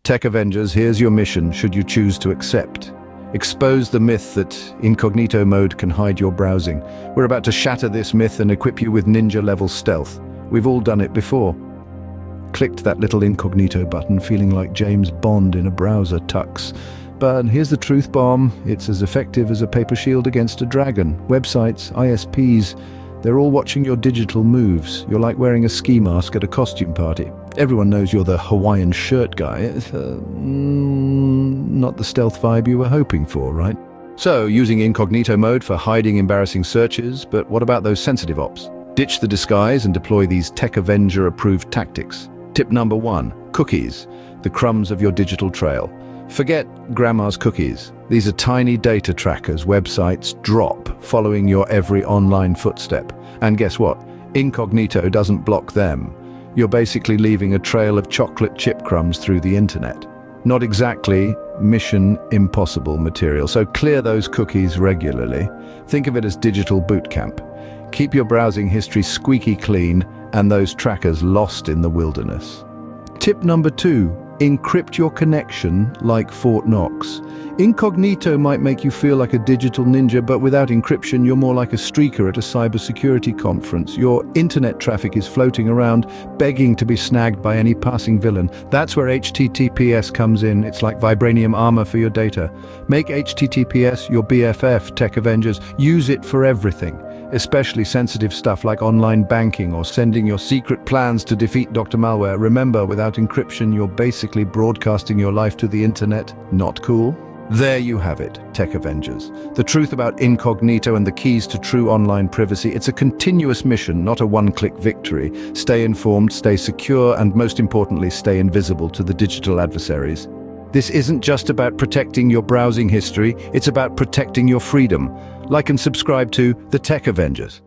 Tech Avengers, here's your mission should you choose to accept. Expose the myth that incognito mode can hide your browsing. We're about to shatter this myth and equip you with ninja-level stealth. We've all done it before. Clicked that little incognito button, feeling like James Bond in a browser tux. But here's the truth bomb. It's as effective as a paper shield against a dragon. Websites, ISPs, they're all watching your digital moves. You're like wearing a ski mask at a costume party. Everyone knows you're the Hawaiian shirt guy. Not the stealth vibe you were hoping for, right? So, using incognito mode for hiding embarrassing searches, but what about those sensitive ops? Ditch the disguise and deploy these Tech Avenger-approved tactics. Tip number 1, cookies, the crumbs of your digital trail. Forget grandma's cookies. These are tiny data trackers websites drop following your every online footstep. And guess what? Incognito doesn't block them. You're basically leaving a trail of chocolate chip crumbs through the internet. Not exactly mission impossible material, so clear those cookies regularly. Think of it as digital boot camp. Keep your browsing history squeaky clean and those trackers lost in the wilderness. Tip number 2. Encrypt your connection like Fort Knox. Incognito might make you feel like a digital ninja, but without encryption, you're more like a streaker at a cybersecurity conference. Your internet traffic is floating around, begging to be snagged by any passing villain. That's where HTTPS comes in. It's like vibranium armor for your data. Make HTTPS your BFF, Tech Avengers. Use it for everything, especially sensitive stuff like online banking or sending your secret plans to defeat Dr. Malware. Remember, without encryption, you're basically broadcasting your life to the internet. Not cool? There you have it, Tech Avengers. The truth about incognito and the keys to true online privacy. It's a continuous mission, not a one-click victory. Stay informed, stay secure, and most importantly, stay invisible to the digital adversaries. This isn't just about protecting your browsing history, it's about protecting your freedom. Like and subscribe to the Tech Avengers.